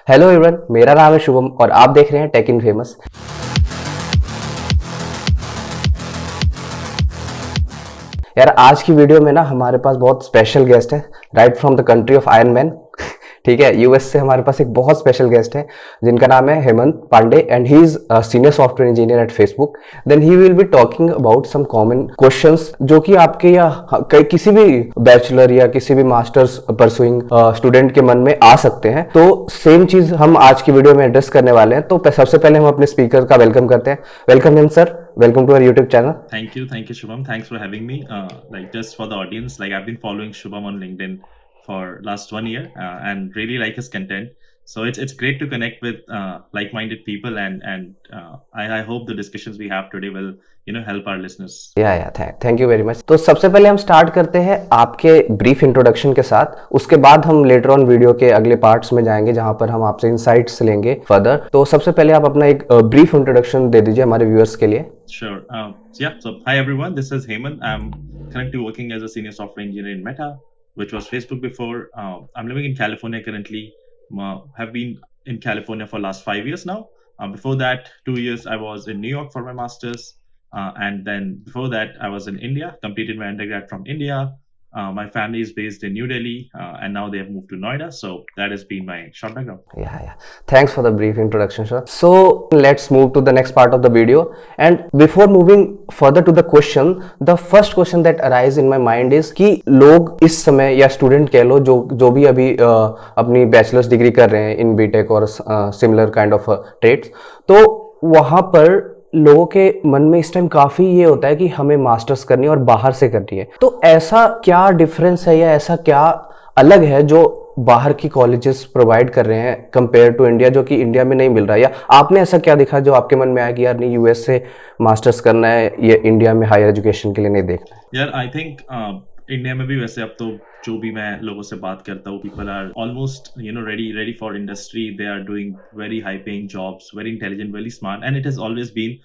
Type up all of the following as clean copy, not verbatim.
Hello everyone, मेरा नाम है शुभम और आप देख रहे हैं टेक इन फेमस। यार आज की वीडियो में ना हमारे पास बहुत स्पेशल गेस्ट है, right from the country of iron man. ठीक है, यूएस से हमारे पास एक बहुत स्पेशल गेस्ट है जिनका नाम है Hemant Pande and he is senior software engineer at Facebook. Then he will be talking about some common questions जो कि आपके या किसी भी बैचलर या किसी भी मास्टर्स परसुइंग स्टूडेंट के मन में आ सकते हैं। तो सेम चीज हम आज की वीडियो में एड्रेस करने वाले हैं। तो सबसे पहले हम अपने स्पीकर का वेलकम करते हैं। Welcome him sir, welcome to our YouTube channel. Thank you, Shubham. Thanks for having me. Just for the audience, I've been following Shubham on LinkedIn for last 1 year and really like his content. So it's great to connect with like-minded people, and I hope the discussions we have today will help our listeners. Thank you very much. तो सबसे पहले हम start करते हैं आपके brief introduction के साथ, उसके बाद हम लेटर ऑन वीडियो के अगले पार्ट्स में जाएंगे जहां पर हम आपसे इनसाइट्स लेंगे फर्दर। तो सबसे पहले आप अपना एक ब्रीफ इंट्रोडक्शन दे दीजिए हमारे व्यूअर्स के लिए। Sure. So hi everyone, this is Hemant. I'm currently working as a senior software engineer in Meta, which was Facebook before. I'm living in California currently. Have been in California for last 5 years now. Before that, 2 years I was in New York for my masters, and then before that I was in India. Completed my undergrad from India. My family is based in New Delhi, and now they have moved to Noida. So that has been my short background. Yeah. Thanks for the brief introduction, sir. So let's move to the next part of the video. And before moving further to the question, the first question that arises in my mind is कि लोग इस समय या student कह लो जो भी अभी अपनी बैचलर्स डिग्री कर रहे हैं इन बीटेक और सिमिलर काइंड ऑफ ट्रेड्स, तो वहां पर लोगों के मन में इस टाइम काफी ये होता है कि हमें मास्टर्स करनी है और बाहर से करनी है। तो ऐसा क्या डिफरेंस है या ऐसा क्या अलग है जो बाहर की कॉलेजेस प्रोवाइड कर रहे हैं कंपेयर टू इंडिया, जो कि इंडिया में नहीं मिल रहा है? या आपने ऐसा क्या देखा जो आपके मन में आया कि यार नहीं, यूएस से मास्टर्स करना है, ये इंडिया में हायर एजुकेशन के लिए नहीं देखना है? यार आई थिंक इंडिया में भी वैसे अब तो जो भी मैं लोगों से बात करता हूँ, people are almost ready for industry. They are doing very high paying jobs, very intelligent, very smart, and it has always been.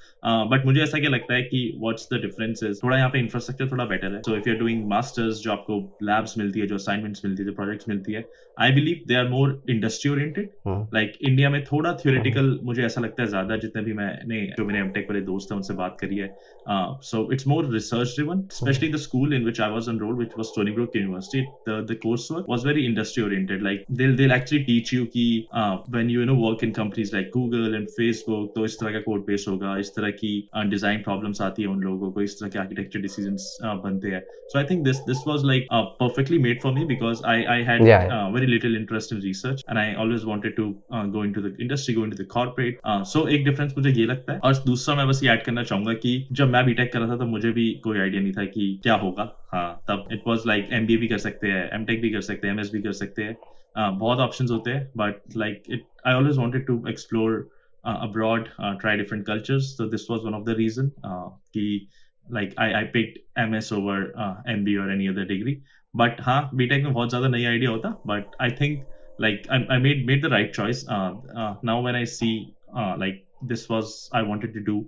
But मुझे ऐसा क्या लगता है कि व्हाट्स द डिफरेंस इज थोड़ा यहाँ पे इंफ्रास्ट्रक्चर थोड़ा बेटर है. So if you are doing masters, जो आपको लैब्स मिलती है, जो असाइनमेंट्स मिलती है, जो प्रोजेक्ट्स मिलती है, I believe they are more industry oriented. Like India में थोड़ा थ्योरेटिकल मुझे ऐसा लगता है ज्यादा, जितने भी जो मेरे एमटेक वाले दोस्त हैं उनसे बात करी है. So it's more research driven, specially the school in which I was enrolled, which was Stony Brook University. The course was very industry oriented. Like they'll actually teach you कि when you work in companies like Google and Facebook, तो इस तरह का code base होगा, इस तरह की design problems आती है उन लोगों को, इस तरह के आर्किटेक्चर डिसीजंस बनते हैं. So I think this was like perfectly made for me because I had very little interest in research and I always wanted to go into the industry, go into the corporate. So एक difference मुझे ये लगता है. और दूसरा मैं बस ये ऐड करना चाहूंगा कि जब मैं बीटेक कर रहा था तो मुझे भी कोई आइडिया नहीं था कि क्या होगा. हाँ, तब इट वाज लाइक एमबीए भी कर सकते हैं, एमटेक भी कर सकते हैं, एमएस भी कर सकते हैं. बहुत ऑप्शंस होते हैं, but like it I always wanted to explore abroad, try different cultures. So this was one of the reason कि like I picked MS over MBA or any other degree. But हाँ, BTech में बहुत ज़्यादा नई idea होता, but I think like I made the right choice. Now when I see like this was I wanted to do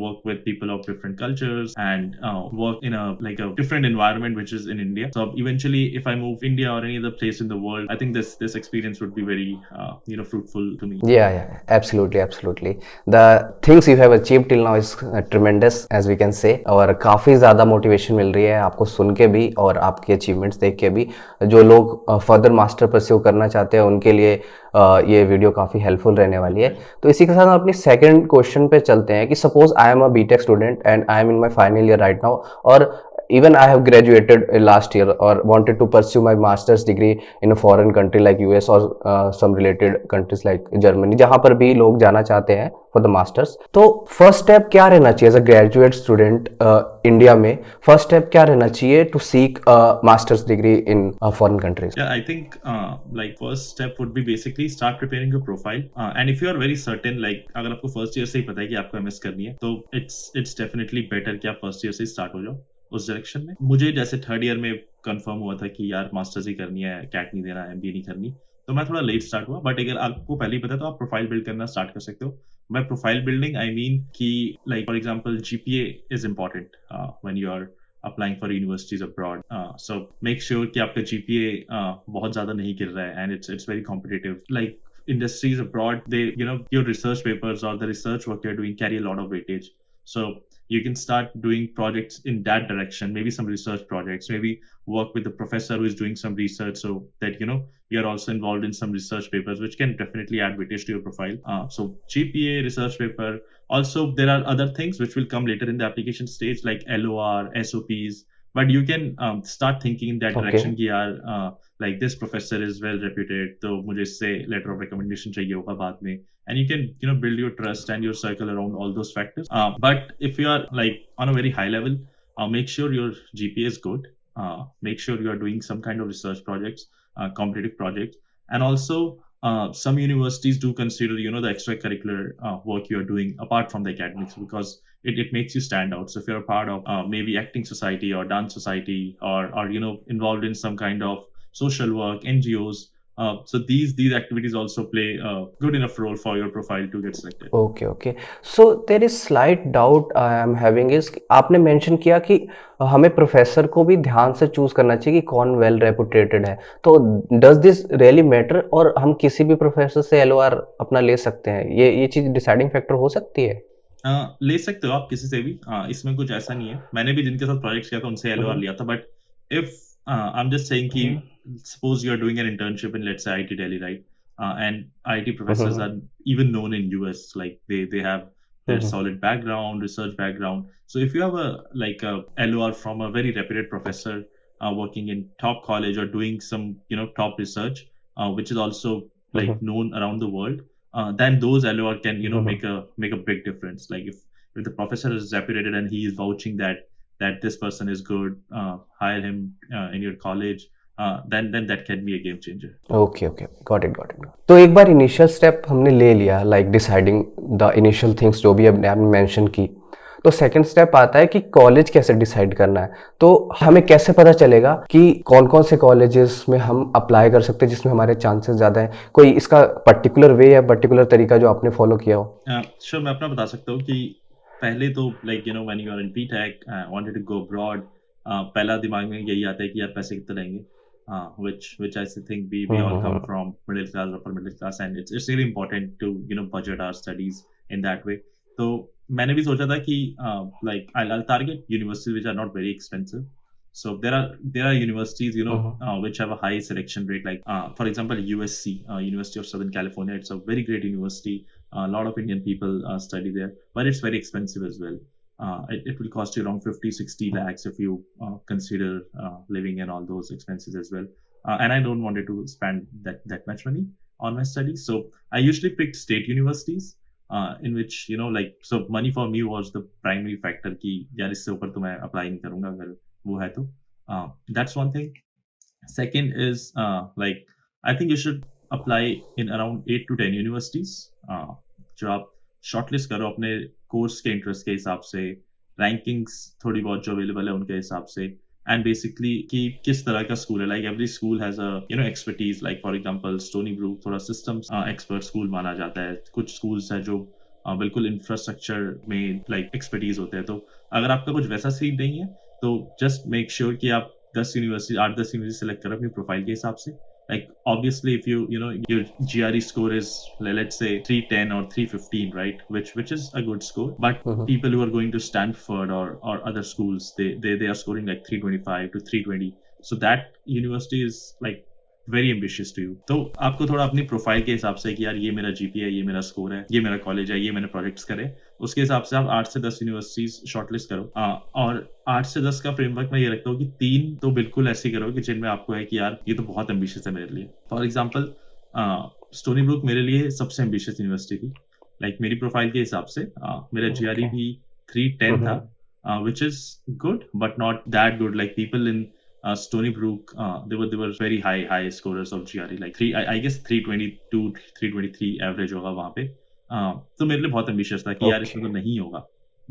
work with people of different cultures and work in a different environment which is in India. So eventually if I move India or any other place in the world, I think this experience would be very fruitful to me. Yeah, absolutely. The things you have achieved till now is tremendous, as we can say. और काफी ज्यादा motivation मिल रही है आपको सुन के भी और आपके अचीवमेंट्स देख के भी. जो लोग फर्दर मास्टर परस्यू करना चाहते हैं उनके लिए ये वीडियो काफी हेल्पफुल रहने वाली है. तो इसी के साथ हम अपनी सेकंड क्वेश्चन पे चलते हैं कि suppose I am a BTech student and I am in my final year right now, or even I have graduated last year or wanted to pursue my master's degree in a foreign country like US or some related countries like Germany, जहाँ पर भी लोग जाना चाहते हैं for the masters. तो first step क्या रहना चाहिए as a graduate student India में? first step क्या रहना चाहिए to seek a master's degree in foreign countries? Yeah, I think like first step would be basically start preparing your profile, and if you are very certain, like अगर आपको first year से ही पता है कि आपको MS करनी है, तो it's definitely better कि आप first year से start हो जाओ उस डायरेक्शन में. मुझे जैसे थर्ड ईयर में कंफर्म हुआ था कि यार मास्टर्स ही करनी है, कैट नहीं देना, एमबीए नहीं करनी, तो मैं थोड़ा लेट स्टार्ट हुआ. बट अगर आपको पहले ही पता है तो आप प्रोफाइल बिल्ड करना स्टार्ट कर सकते हो. By profile building I mean कि like for example GPA is important when you are applying for universities abroad. So make sure कि आपका GPA बहुत ज़्यादा नहीं गिर रहा है and it's very competitive. Like industries abroad, they, your research papers or the research work you're doing carry a lot of weightage. So you can start doing projects in that direction, maybe some research projects, maybe work with the professor who is doing some research, so that you're also involved in some research papers, which can definitely add weightage to your profile. So GPA, research paper. Also, there are other things which will come later in the application stage, like LOR, SOPs. But you can start thinking in that direction कि यार like this professor is well reputed, तो मुझे इससे letter of recommendation चाहिए होगा बाद में. And you can build your trust and your circle around all those factors. But if you are like on a very high level, make sure your GPA is good. Make sure you are doing some kind of research projects, competitive projects, and also some universities do consider the extracurricular work you are doing apart from the academics, because it makes you stand out. So if you're a part of maybe acting society or dance society, or involved in some kind of social work, NGOs, so these activities also play a good enough role for your profile to get selected. Okay. So there is slight doubt I am having is, आपने mention किया कि हमें professor को भी ध्यान से choose करना चाहिए कि कौन वेल रेपुटेटेड है, तो डज दिस रियली मैटर, और हम किसी भी प्रोफेसर से LOR अपना ले सकते हैं? ये चीज डिसाइडिंग फैक्टर हो सकती है? ले सकते हो आप किसी से भी, इसमें कुछ ऐसा नहीं है. मैंने भी जिनके साथ प्रोजेक्ट किया था उनसे LOR लिया था. But if I'm just saying कि suppose you're doing an internship in, let's say, IIT Delhi, right? And IIT professors are even known in US, like they have their solid background, research background. So if you have a LOR from a very reputed professor working in top college or doing some top research, which is also like known around the world, then those LOR can make a big difference. Like if the professor is reputed and he is vouching that this person is good, hire him in your college, then that can be a game changer. Okay, got it. तो एक बार initial step हमने ले लिया, like deciding the initial things जो भी आपने mention की, तो सेकंड स्टेप आता है कि कॉलेज कैसे डिसाइड करना है. तो हमें कैसे पता चलेगा कि कौन कौन से कॉलेजेस में हम अप्लाई कर सकते हैं जिसमें हमारे चांसेस ज़्यादा हैं? कोई इसका पर्टिकुलर वे या पर्टिकुलर तरीका जो आपने फॉलो किया हो? श्योर, मैं अपना बता सकता हूँ कि पहले तो when you are in BTech, wanted to go abroad, पहला दिमाग में यही आता है कि यार पैसे कितने रहेंगे, which I think we all come from middle class, upper middle class, and it's really important to budget our studies in that way. तो मैंने भी सोचा था कि I'll target universities which are not very expensive. So there are universities which have a high selection rate, like for example USC, University of Southern California. It's a very great university. A lot of Indian people study there, but it's very expensive as well. It will cost you around 50-60 lakhs if you consider living and all those expenses as well. And I don't wanted to spend that much money on my studies, so I usually picked state universities, in which so money for me was the primary factor कि यार इससे ऊपर तो मैं apply नहीं करूँगा अगर वो है तो. That's one thing. Second is I think you should apply in around 8 to 10 universities. जो आप शॉर्टलिस्ट करो अपने कोर्स के इंटरेस्ट के हिसाब से, रैंकिंग्स थोड़ी बहुत जो अवेलेबल है उनके हिसाब से, एंड बेसिकली कि किस तरह का स्कूल है. Like every school has a expertise. Like for example Stony Brook थोड़ा सिस्टम्स एक्सपर्ट स्कूल माना जाता है. कुछ स्कूल्स है जो बिल्कुल इंफ्रास्ट्रक्चर में एक्सपर्टीज होते हैं. तो अगर आपका कुछ वैसा सीन नहीं है तो जस्ट मेक श्योर कि आप 8-10 यूनिवर्सिटी सेलेक्ट करो अपनी प्रोफाइल के हिसाब से. Like obviously if your GRE score is, let's say, 310 or 315, right, which is a good score, but people who are going to Stanford or other schools, they are scoring like 325 to 320, so that university is like very ambitious to you. तो आपको थोड़ा अपनी profile के हिसाब से कि यार ये मेरा GPA है, ये मेरा स्कोर है, ये मेरा कॉलेज है, ये मैंने प्रोजेक्ट्स करे, उसके हिसाब से आप 8 से 10 यूनिवर्सिटीज शॉर्टलिस्ट करो. और 8 से 10 का फ्रेमवर्क मैं ये रखता हूँ कि 3 तो बिल्कुल ऐसी करो कि जिनमें आपको है कि यार ये तो बहुत एम्बिशियस है मेरे लिए. फॉर एग्जाम्पल स्टोनी ब्रूक मेरे लिए सबसे एम्बिशियस यूनिवर्सिटी थी. लाइक मेरी प्रोफाइल के हिसाब से मेरा GRE भी 310 था, which is good but not that good. Like people in Stony Brook, they were very high scorers of GRE, like I guess 322, 323 average होगा वहाँ पे. तो मेरे लिए बहुत एम्बिशियस था कि यार इसमें तो नहीं होगा,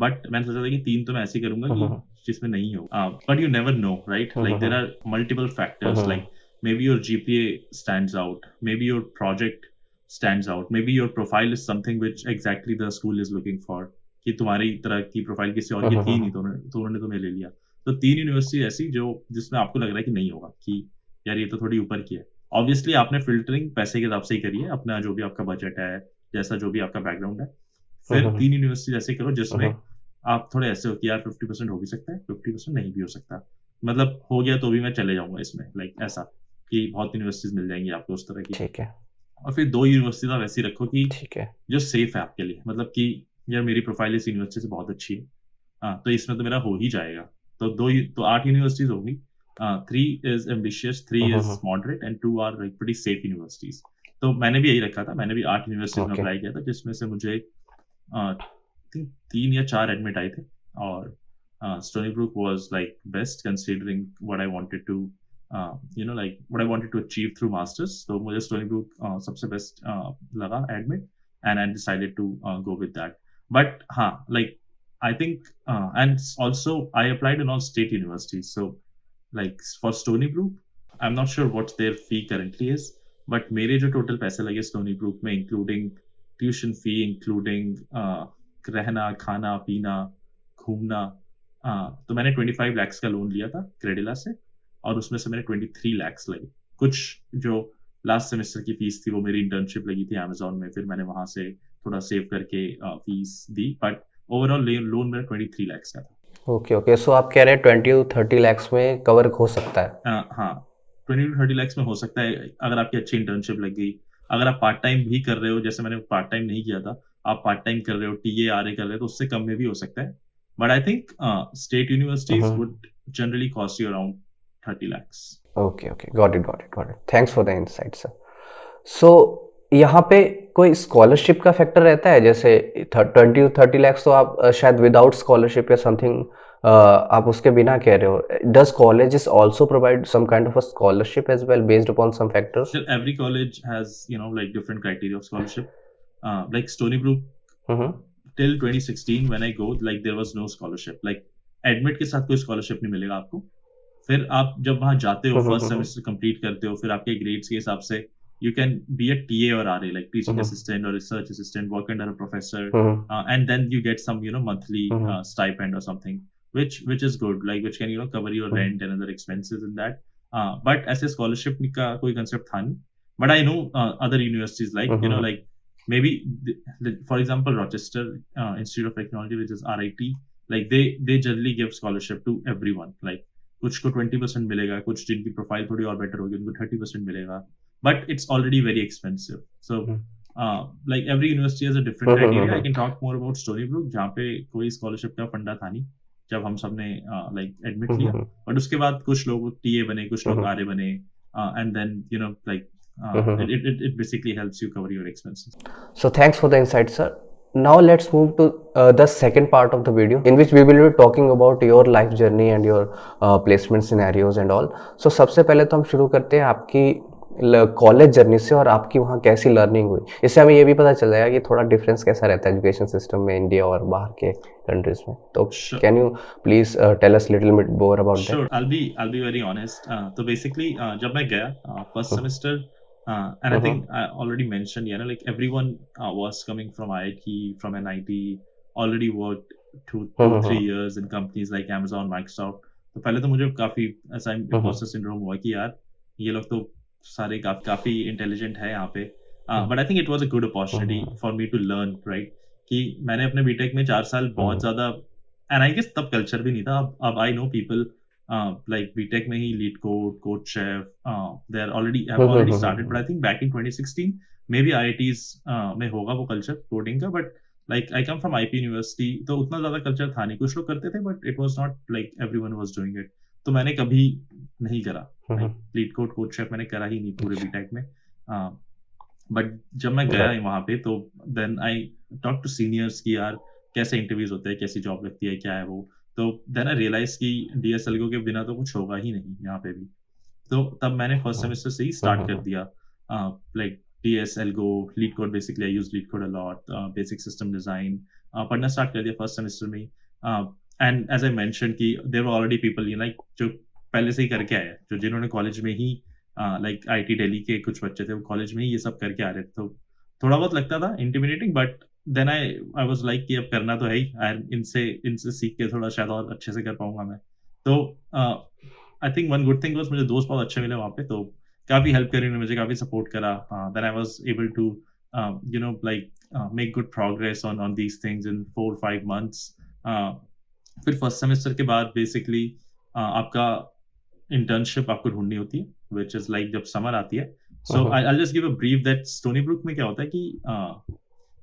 बट मैंने सोचा था कि 3 तो मैं ऐसे करूंगा कि जिसमें नहीं होगा. But you never know, right? Like there are multiple factors. Like maybe your GPA stands out, maybe your project stands out, maybe your profile is something which exactly the school is looking for, कि तुम्हारी तरह की profile किसी और की थी नहीं तो उन्होंने तुम्हें ले लिया. तो 3 यूनिवर्सिटी ऐसी जिसमें आपको लग रहा है कि नहीं होगा, कि यार ये तो थोड़ी ऊपर की है, ऑब्वियसली आपने फिल्टरिंग पैसे के हिसाब से ही करी है, अपना जो भी आपका बजट है, जैसा जो भी आपका बैकग्राउंड है। फिर 3 यूनिवर्सिटीज ऐसे करो जिसमें आप थोड़े ऐसे हो कि यार 50% हो भी सकता है, 50% नहीं भी हो सकता, मतलब हो गया तो भी मैं चले जाऊंगा इसमें, लाइक ऐसा कि बहुत यूनिवर्सिटीज मिल जाएंगी आपको उस तरह की। ठीक है, और फिर 2 यूनिवर्सिटीज आप ऐसी रखो कि ठीक है। जो सेफ है आपके लिए, मतलब कि यार मेरी प्रोफाइल इस यूनिवर्सिटी से बहुत अच्छी है, हाँ तो इसमें तो मेरा हो ही जाएगा। तो तो 8 यूनिवर्सिटीज होंगी। 3 is ambitious, 3 is moderate and 2 are like pretty safe universities. तो मैंने भी यही रखा था, मैंने भी 8 यूनिवर्सिटीज में ओके, अप्लाई किया था, जिसमें से मुझे थिंक 3 या 4 एडमिट आए थे। और Stony Brook was like best considering what I wanted to like what I wanted to achieve through masters. तो मुझे स्टोनी ब्रुक सबसे बेस्ट लगा admit, and I decided to go with that. But हाँ, like I think, and also I applied in all state universities. So, like for Stony Brook, I'm not sure what their fee currently is, but मेरे जो total पैसे लगे Stony Brook में, including tuition fee, including रहना, खाना, पीना, घूमना, तो मैंने 25 lakhs का लोन लिया था क्रेडिला से, और उसमें से मैंने 23 lakhs लगे। कुछ जो लास्ट सेमेस्टर की फीस थी वो मेरी इंटर्नशिप लगी थी अमेजोन में, फिर मैंने वहां से थोड़ा सेव करके fees the, but overall loan मेरा 23 lakhs का था। Okay, okay. सो आप कह रहे हैं 20-30 lakhs में कवर हो सकता है? हाँ, 20 to 30 lakhs में हो सकता है अगर आपकी अच्छी इंटर्नशिप लग गई। अगर आप पार्ट टाइम भी कर रहे हो, जैसे मैंने पार्ट टाइम नहीं किया था, आप पार्ट टाइम कर रहे हो, टीए आरए कर रहे हो, तो उससे कम में भी हो सकता है। But I think state universities would generally cost you around 30 lakhs। Okay, okay, got it, got it, got it. Thanks for the insight sir. So यहाँ पे कोई स्कॉलरशिप का फैक्टर रहता है? जैसे 20-30 lakhs तो आप शायद विदाउट स्कॉलरशिप या समथिंग आप उसके बिना कह रहे हो। Does colleges also provide some kind of a scholarship as well based upon some factors? Every college has, like different criteria of scholarship. Like Stony Brook, till 2016 when I go, like there was no scholarship. Like admit के साथ कोई scholarship नहीं मिलेगा आपको। फिर आप जब वहां जाते हो, फर्स्ट सेमेस्टर कंप्लीट करते हो, फिर आपके ग्रेड्स के हिसाब से you can be a TA or RA, like teaching assistant or research assistant, work under a professor, and then you get some monthly stipend or something, which is good, like which can cover your rent and other expenses in that. But as a scholarship का कोई concept था नहीं. But I know other universities like like maybe for example Rochester Institute of Technology, which is RIT, like they generally give scholarship to everyone. Like कुछ को 20% मिलेगा, कुछ जिनकी profile थोड़ी और बेटर होगी उनको 30% मिलेगा, but it's already very expensive. So like every university has a different criteria. I can talk more about Stony Brook, जहाँ पे कोई स्कॉलरशिप का फंडा था नहीं जब हम सबने लाइक एडमिट लिया, बट उसके बाद कुछ लोग टीए बने, कुछ लोग आरए बने, and then like it basically helps you cover your expenses. So thanks for the insight, sir. Now let's move to the second part of the video, in which we will be talking about your life journey and your placement scenarios and all. So सबसे पहले तो हम शुरू करते हैं आपकी college journey से, और आपकी वहाँ कैसी लर्निंग हुई। इससे हमें ये भी पता चल जाएगा कि थोड़ा डिफरेंस कैसा रहता है एजुकेशन सिस्टम में इंडिया और बाहर के कंट्रीज में। तो can you please tell us little bit more about that? Sure, I'll be very honest. तो basically जब मैं गया first semester, and I think I already mentioned, like everyone was coming from IIT, from NIT, already worked 2-3 years in companies like Amazon, Microsoft. तो पहले तो मुझे काफी ऐसा imposter syndrome हुआ कि यार ये लोग तो सारे काफी इंटेलिजेंट है यहाँ पे, but I think it was a good opportunity for me to learn, right? कि मैंने अपने बीटेक में 4 साल बहुत ज्यादा, एंड आई गेस तब कल्चर भी नहीं था। अब I know people like BTech में ही LeetCode chef, they are already started, but I think back in 2016 may IITs में होगा वो कल्चर कोडिंग का, but like I come from IP university, तो उतना ज्यादा कल्चर था नहीं। कुछ लोग करते थे but it was not like everyone was doing it, तो मैंने कभी नहीं करा लीड कोड शेफ, मैंने करा ही नहीं पूरे बीटेक में। बट जब मैं गया वहां पे, तो then I talk to seniors कि यार कैसे इंटरव्यूज होते हैं, कैसी जॉब लगती है, क्या है वो। तो देन आई रियलाइज कि DSLGO के बिना तो कुछ होगा ही नहीं यहाँ पे भी। तो तब मैंने फर्स्ट सेमेस्टर से ही स्टार्ट कर दिया, लाइक DSLGO, LeetCode, basically I use LeetCode a lot, basic system design पढ़ना स्टार्ट कर दिया फर्स्ट सेमेस्टर में ही। And as I mention that there were already people like जो पहले से ही करके आए, जो जिन्होंने कॉलेज में ही लाइक IT दिल्ली के कुछ बच्चे थे, वो कॉलेज में ही ये सब करके आ रहे थे। तो थोड़ा बहुत लगता था intimidating, but then I was like कि अब करना तो है ही, इनसे सीख के थोड़ा शायद और अच्छे से कर पाऊंगा मैं। तो I think one good thing was मुझे दोस्त बहुत अच्छे मिले वहाँ पे। तो काफ़ी हेल्प करी उन्होंने मुझे, काफ़ी सपोर्ट करा। Then I was able to make good progress on these things in 4-5 months. फिर फर्स्ट सेमेस्टर के बाद बेसिकली आपका इंटर्नशिप आपको ढूँढनी होती है, व्हिच इज़ लाइक जब समर आती है। So I just give a brief that Stony Brook में क्या होता है कि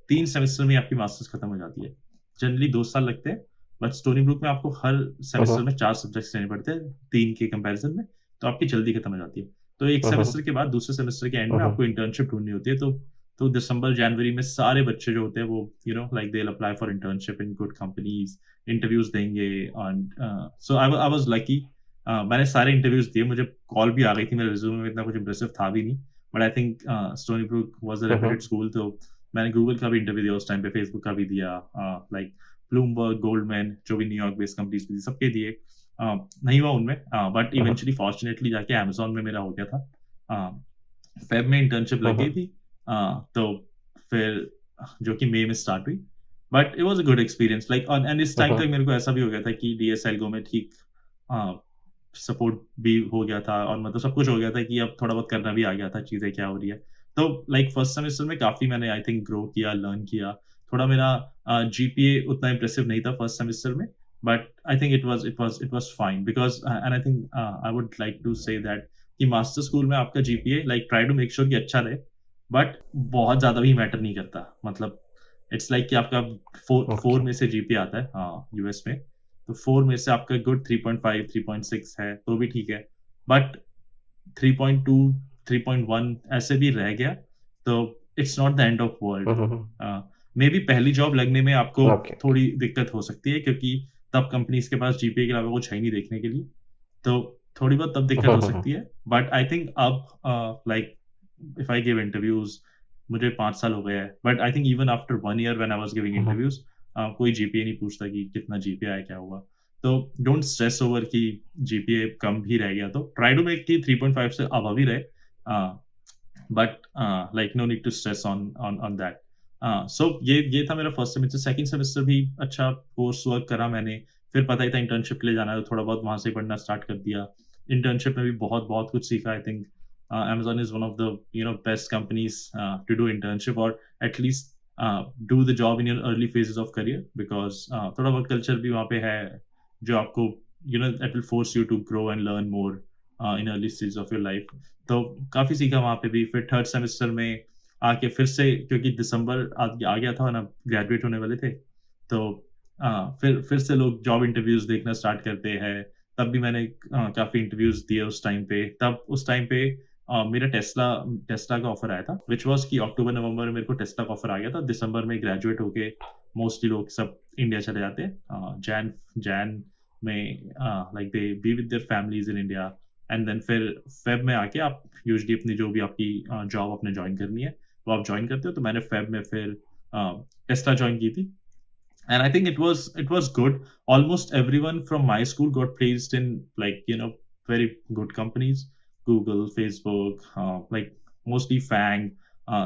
3 सेमेस्टर में आपकी मास्टर्स खत्म हो जाती है। जनरली 2 साल लगते हैं, बट स्टोनी ब्रुक में आपको हर सेमेस्टर में 4 सब्जेक्ट्स लेने पड़ते हैं, 3 के कंपैरिज़न में, तो आपकी जल्दी खत्म हो जाती है। तो 1 सेमेस्टर के बाद दूसरे सेमेस्टर के एंड में आपको इंटर्नशिप ढूँढनी होती है, तो दिसंबर, जनवरी में सारे बच्चे जो होते हैं वो like they will apply for internship in good companies, interviews देंगे। And so I was lucky. मैंने सारे इंटरव्यूज़ दिए, मुझे कॉल भी आ गई थी, मेरे रिज़्यूमे में इतना कुछ इम्प्रेसिव था भी नहीं, but I think Stony Brook was a reputed school, तो मैंने गूगल का भी इंटरव्यू दिया उस टाइम पे, फेसबुक का भी दिया, लाइक ब्लूमबर्ग, गोल्डमैन, जो भी न्यूयॉर्क बेस्ड कंपनीज़ भी थी, सबके दिए। नहीं हुआ उनमें, बट इवेंचुअली फॉर्च्यूनेटली जाके अमेज़न में मेरा हो गया था। फेब में इंटर्नशिप लग गई थी, तो फिर जो कि मई में स्टार्ट हुई, but it was a good experience, like and इस टाइम तक मेरे को ऐसा भी हो गया था कि डीएसएल गो में ठीक सपोर्ट भी हो गया था, और मतलब सब कुछ हो गया था कि अब थोड़ा बहुत करना भी आ गया था, चीज़ें क्या हो रही है। तो लाइक फर्स्ट सेमेस्टर में काफ़ी मैंने आई थिंक ग्रो किया, लर्न किया। थोड़ा मेरा जीपीए उतना इम्प्रेसिव नहीं था फर्स्ट सेमेस्टर में, but I think it was fine, because and I think I would like to say that कि मास्टर स्कूल में आपका GPA like try to make sure कि अच्छा रहे, बट बहुत ज़्यादा भी मैटर नहीं करता। मतलब इट्स लाइक कि आपका 4 में से जीपीए आता है यूएस में, तो 4 में से आपका गुड 3.5, 3.6 है, तो भी ठीक है। बट 3.2, 3.1 ऐसे भी रह गया, तो it's not the end of world. Maybe पहली जॉब लगने में आपको ओके। थोड़ी दिक्कत हो सकती है, क्योंकि तब कंपनीज़ के पास जीपीए के अलावा कुछ है ही नहीं देखने के लिए। तो थोड़ी बहुत तब दिक्कत हो सकती है, बट आई थिंक अब like if I give interviews, मुझे 5 साल हो गए हैं, but I think even after 1 year when I was giving interviews, कोई जीपीए नहीं पूछता कि कितना जीपीए आया, क्या हुआ। तो डोंट स्ट्रेस ओवर कि जीपीए कम भी रह गया, तो ट्राई टू मेक कि 3.5 से अबव ही रहे, but like no need to stress on that. So ये था मेरा फर्स्ट सेमेस्टर। सेकंड सेमेस्टर भी अच्छा कोर्स वर्क करा मैंने, फिर पता ही था इंटर्नशिप के लिए जाना है, तो थोड़ा बहुत वहाँ से पढ़ना स्टार्ट कर दिया। इंटर्नशिप में भी बहुत बहुत कुछ सीखा। I think Amazon is one of the best companies to do internship, or at least do the job in your early phases of career, because थोड़ा बहुत culture भी वहाँ पे है जो आपको that will force you to grow and learn more in early stages of your life. तो काफ़ी सीखा वहाँ पे भी। फिर थर्ड सेमेस्टर में आके फिर से, क्योंकि दिसंबर आ गया था ना, ग्रेजुएट होने वाले थे, तो फिर से लोग जॉब इंटरव्यूज देखना स्टार्ट करते हैं। तब भी मैंने काफ़ी इंटरव्यूज दिए उस टाइम पे। तब उस टाइम पे मेरा टेस्ला का ऑफर आया था, विच वाज़ कि अक्टूबर नवंबर में मेरे को टेस्ला का ऑफर आ गया था। दिसंबर में ग्रेजुएट होके मोस्टली लोग सब इंडिया चले जाते हैं। जैन में like they be with their families in India, and then फिर फेब में आके आप यूजुअली अपनी जो भी आपकी जॉब अपने ज्वाइन करनी है वो आप ज्वाइन करते हो। तो मैंने फेब में फिर टेस्ला ज्वाइन की थी, and I think it was good. Almost everyone from my school got placed in very good companies, Google, Facebook, like mostly FANG,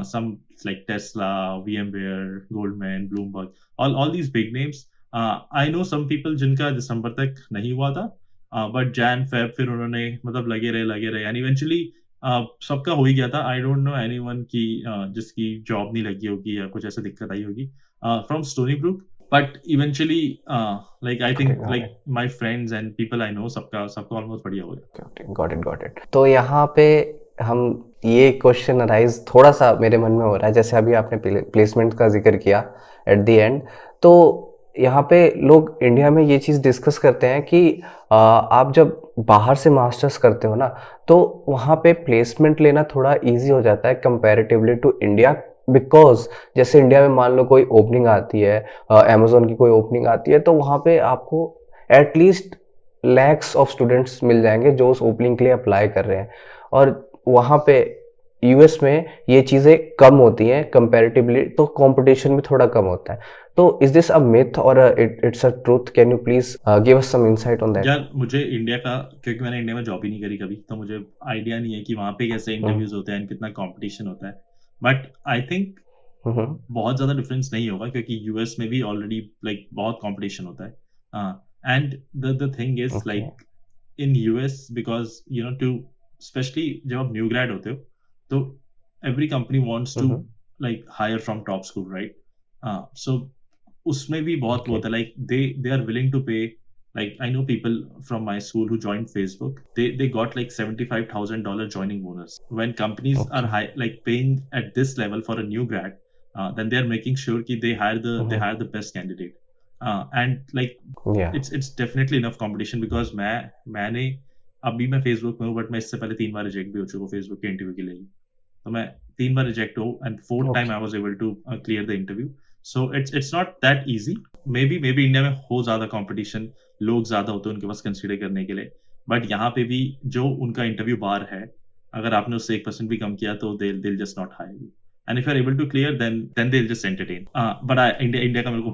some like Tesla, VMware, Goldman, Bloomberg, all these big names. I know some people जिनका दिसंबर तक नहीं हुआ था, but Jan Feb फिर उन्होंने मतलब लगे रहे and eventually सबका हो ही गया था। I don't know anyone की जिसकी जॉब नहीं लगी होगी या कुछ ऐसा दिक्कत आई होगी from Stony Brook. But eventually, I think got it. my friends and people I know, सबका almost बढ़िया हो गया। got it. तो यहाँ पे हम ये क्वेश्चन अराइज थोड़ा सा मेरे मन में हो रहा है, जैसे अभी आपने प्लेसमेंट का जिक्र किया एट द एंड, तो यहाँ पे लोग इंडिया में ये चीज़ डिस्कस करते हैं कि आप जब बाहर से मास्टर्स करते हो ना, तो वहाँ पे प्लेसमेंट लेना थोड़ा इजी हो जाता है कंपैरेटिवली टू इंडिया, बिकॉज जैसे इंडिया में मान लो कोई ओपनिंग आती है, अमेजोन की कोई ओपनिंग आती है, तो वहाँ पे आपको एटलीस्ट लैक्स ऑफ स्टूडेंट्स मिल जाएंगे जो उस ओपनिंग के लिए अप्लाई कर रहे हैं, और वहाँ पे यूएस में ये चीज़ें कम होती हैं कंपैरेटिवली, तो कंपटीशन भी थोड़ा कम होता है। तो इज दिस अ मिथ और it's a truth? Can you please give us some insight on that? यार मुझे इंडिया का, क्योंकि मैंने इंडिया में जॉब ही नहीं करी कभी, तो मुझे आइडिया नहीं है कि वहाँ पे कैसे इंटरव्यूज होते हैं, कितना कंपटीशन होता है। बट आई थिंक बहुत ज़्यादा डिफरेंस नहीं होगा, क्योंकि यूएस में भी ऑलरेडी लाइक बहुत कंपटीशन होता है। And the thing is like in US, because to specially जब आप न्यू ग्रेड होते हो तो every company wants to like hire from top school, right? So उसमें भी बहुत वो Okay. होता है, like they are willing to pay. Like I know people from my school who joined Facebook. They got like $75,000 joining bonus. When companies are Okay. high, like paying at this level for a new grad, then they are making sure कि they hire the best candidate. And like Yeah. it's definitely enough competition because मैंने अभी मैं Facebook में हूँ, but मैं इससे पहले 3 बार रिजेक्ट भी हो चुका हूँ Facebook के इंटरव्यू के लिए। तो मैं 3 बार रिजेक्ट हूँ and fourth time Okay. I was able to clear the interview. So it's not that easy. Maybe India में हो ज्यादा कंपटीशन, लोग ज्यादा होते हैं उनके पास कंसीडर करने के लिए, बट यहाँ पे भी जो उनका इंटरव्यू बार है, अगर आपने उससे 1% भी कम किया तो they'll just not hire you. And if you're able to clear, then they'll just entertain. But India का मेरे को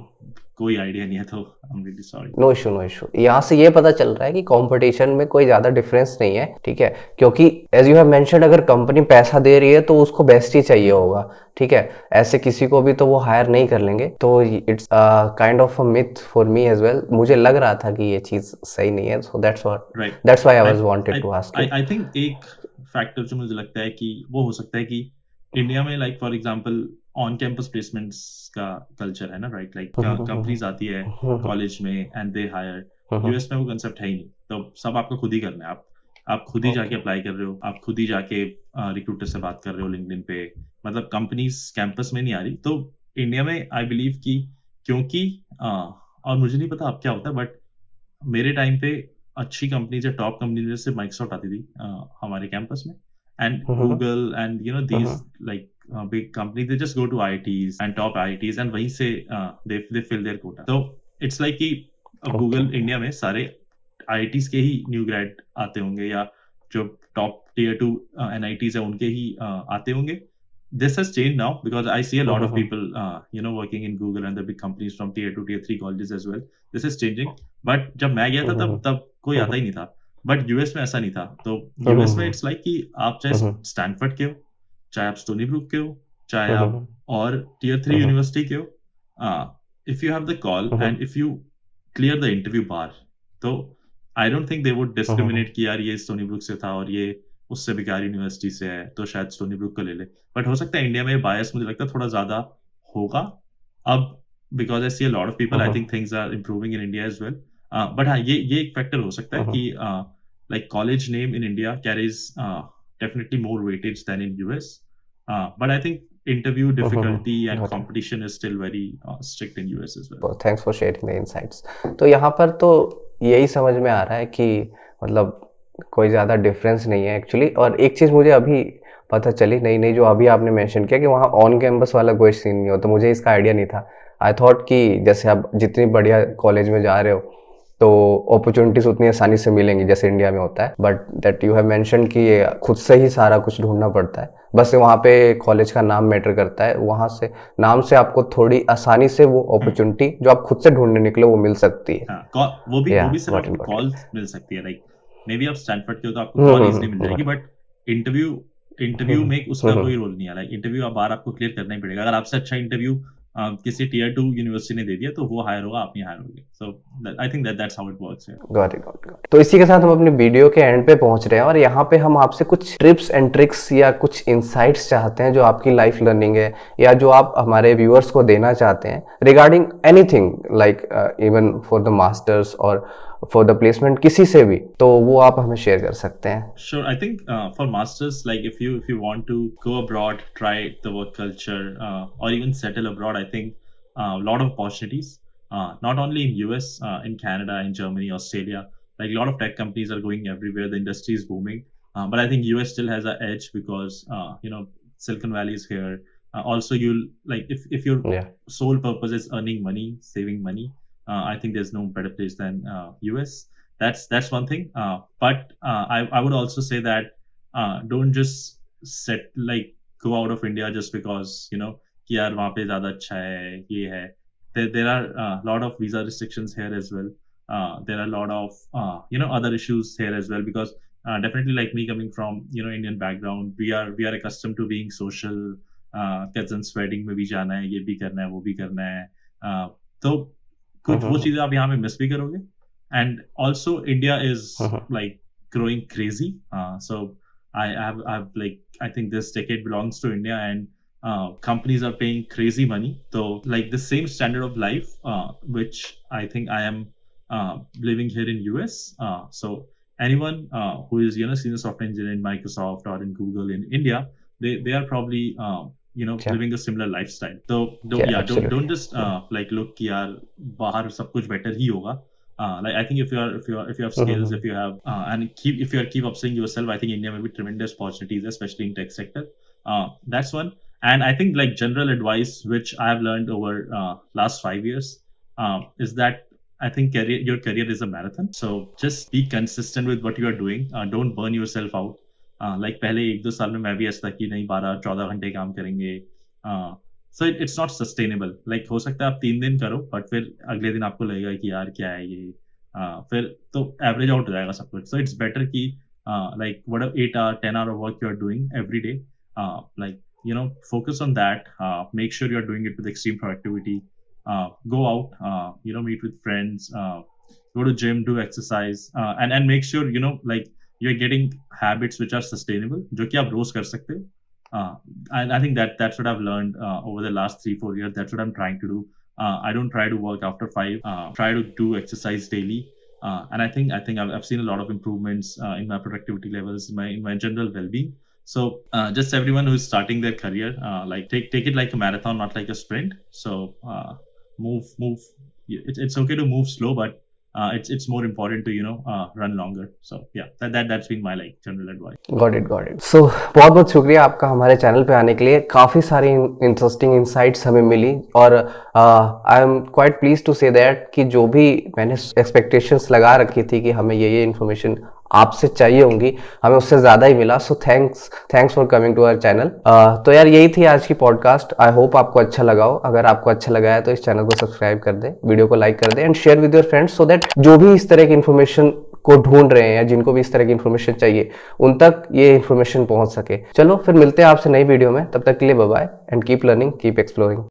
कोई आइडिया नहीं है, तो I'm really sorry. No issue, no issue. यहाँ से ये पता चल रहा है कि कंपटीशन में कोई ज़्यादा डिफरेंस नहीं है, ठीक है, क्योंकि एज यू हैव मेंशन्ड अगर कंपनी पैसा दे रही है तो उसको बेस्ट ही चाहिए होगा, ठीक है, ऐसे किसी को भी तो वो हायर नहीं कर लेंगे। तो it's kind of a myth for me as well. मुझे लग रहा था कि ये चीज़ सही नहीं है, so that's why I was wanted to ask you. I think एक फैक्टर जो मुझे लगता है कि वो हो सकता है कि इंडिया में like for example on campus placements का कल्चर है ना, राइट? लाइक कंपनीज आती है कॉलेज में एंड दे हायर। यूएस में वो कंसेप्ट है ही नहीं, तो सब आपको खुद ही करना है। आप खुद ही जाके अप्लाई कर रहे हो, आप खुद ही जाके रिक्रूटर से बात कर रहे हो लिंक्डइन पे, मतलब कंपनीज कैंपस में नहीं आ रही। तो इंडिया में आई बिलीव कि क्योंकि और मुझे नहीं पता अब क्या होता है, बट मेरे टाइम पे अच्छी कंपनीज या टॉप कंपनीज जैसे माइक्रोसॉफ्ट आती थी हमारे कैंपस में, and Google and you know these like big companies, they just go to IITs and top IITs and वहीं से they fill their quota. तो it's like कि गूगल इंडिया में सारे IITs के ही न्यू ग्रेड आते होंगे, या जो टॉप tier 2 NITs है उनके ही आते होंगे. This has changed now because I see a lot of people working in Google and the big companies from tier 2 tier 3 colleges as well. This is changing, but जब मैं गया था तब कोई आता ही नहीं था, बट यूएस में ऐसा नहीं था। तो यूएस में इट्स लाइक कि आप चाहे स्टैनफोर्ड के हो, चाहे आप स्टोनी ब्रुक के हो, चाहे आप और टियर 3 यूनिवर्सिटी के हो, if you have the call and if you clear the interview bar, तो I don't think they would discriminate कि यार ये स्टोनी ब्रुक से था और ये उससे बेकार यूनिवर्सिटी से है तो शायद स्टोनी ब्रुक को ले ले। बट हो सकता है इंडिया में बायस मुझे लगता है थोड़ा ज्यादा होगा अब, because I see a lot of people, I think things are improving in India as well. But हाँ, ये एक फैक्टर हो सकता है कि like college name in India carries definitely more weightage than in US. But I think interview difficulty and competition is still very strict in US as well. Thanks for sharing the insights. तो यहाँ पर तो यही समझ में आ रहा है कि मतलब कोई ज़्यादा डिफरेंस नहीं है एक्चुअली। और एक चीज़ मुझे अभी पता चली नई जो अभी आपने मेंशन किया कि वहाँ ऑन कैंपस वाला कोई सीन नहीं हो, तो मुझे इसका आइडिया नहीं था। आई थॉट कि जैसे आप जितनी बढ़िया कॉलेज में जा रहे हो तो अपॉर्चुनिटीज उतनी आसानी से मिलेंगी जैसे इंडिया में होता है, but that you have mention कि खुद से ही सारा कुछ ढूंढना पड़ता है। बस वहाँ पे कॉलेज का नाम मैटर करता है, वहाँ से नाम से आपको थोड़ी आसानी से वो अपॉर्चुनिटी जो आप खुद से ढूंढने निकले वो मिल सकती है। वो भी सिर्फ आपको कॉल मिल सकती है। लाइक मे बी आप स्टैनफोर्ड के हो तो आपको कॉल इजीली मिल जाएगी, बट इंटरव्यू में उसका कोई रोल नहीं है। लाइक इंटरव्यू आप बार आपको क्लियर करना ही पड़ेगा। अगर आपसे अच्छा इंटरव्यू किसी टियर 2 यूनिवर्सिटी ने दे दिया तो वो हायर होगा, आप नहीं हायर होगे। So I think that's how it works. Got it. तो इसी के साथ हम अपनी वीडियो के एंड पे पहुंच रहे हैं और यहाँ पे हम आपसे कुछ टिप्स एंड ट्रिक्स या कुछ इंसाइट्स चाहते हैं जो आपकी लाइफ लर्निंग है या जो आप हमारे व्यूअर्स को देना चाहते हैं regarding anything, like even for the masters और फॉर द प्लेसमेंट, किसी से भी, तो वो आप हमें शेयर कर सकते हैं। Sure, I think for masters, like if you want to go abroad, try the work culture, or even settle abroad, I think a lot of opportunities. Not only in US, in Canada, in Germany, Australia, like a lot of tech companies are going everywhere. The industry is booming, but I think US still has an edge because Silicon Valley is here. Also, you'll like if your sole purpose is earning money, saving money. I think there's no better place than US. That's one thing. But I would also say that don't just go out of India just because कि यार वहाँ पे ज़्यादा अच्छा है, ये है. There are a lot of visa restrictions here as well. There are a lot of other issues here as well because definitely like me coming from Indian background, we are accustomed to being social. Cousins wedding में भी जाना है, ये भी करना है, वो भी करना है. तो कुछ वो चीजें आप यहाँ पे मिस भी करोगे. And also India is like growing crazy. So I've like, I think this decade belongs to India, and companies are paying crazy money. So like the same standard of life, which I think I am living here in US. So anyone who is senior software engineer in Microsoft or in Google in India, they are probably Yeah. living a similar lifestyle. So Yeah, don't absolutely. just like look कि यार बाहर सब कुछ better ही होगा. Like I think if you have skills, if you have and if you are keep upselling yourself, I think India may be tremendous opportunities, especially in tech sector. That's one. And I think like general advice which I have learned over last 5 years is that I think your career is a marathon. So just be consistent with what you are doing. Don't burn yourself out. Like पहले 1-2 साल में मैं भी ऐसा था कि नहीं 12-14 घंटे काम करेंगे. सो इट्स नॉट सस्टेनेबल. लाइक हो सकता है आप 3 दिन करो, बट फिर अगले दिन आपको लगेगा कि यार क्या है ये. फिर तो एवरेज आउट हो जाएगा सब कुछ. सो इट्स बेटर कि like whatever 8 hour 10 hour work you are doing every day, like focus on that. Make sure you are doing it with extreme productivity. Go out, meet with friends, go to gym, do exercise, and make sure like you're getting habits which are sustainable, जो कि आप रोज कर सकते हो. And I think that's what I've learned over the last 3-4 years. That's what I'm trying to do. I don't try to work after 5. Try to do exercise daily. And I think I've seen a lot of improvements in my productivity levels, in my general well-being. So just everyone who's starting their career, like take it like a marathon, not like a sprint. So move. It's okay to move slow, but it's more important to run longer. So yeah, that's been my like general advice. Got it. So बहुत बहुत शुक्रिया आपका हमारे channel पे आने के लिए. काफ़ी सारी इंटरेस्टिंग इंसाइट्स हमें मिली और I am quite please to say that कि जो भी मैंने एक्सपेक्टेशंस लगा रखी थी कि हमें ये इन्फॉर्मेशन आपसे चाहिए होंगी, हमें उससे ज़्यादा ही मिला. So thanks for coming to our channel. तो यार यही थी आज की पॉडकास्ट. आई होप आपको अच्छा लगा हो. अगर आपको अच्छा लगा है तो इस चैनल को सब्सक्राइब कर दें, वीडियो को लाइक कर दें and share with your friends, so that जो भी इस तरह की इन्फॉर्मेशन को ढूंढ रहे हैं या जिनको भी इस तरह की इन्फॉर्मेशन चाहिए उन तक ये इन्फॉर्मेशन पहुंच सके. चलो फिर मिलते हैं आपसे नई वीडियो में. तब तक के लिए bye bye and keep learning, keep exploring.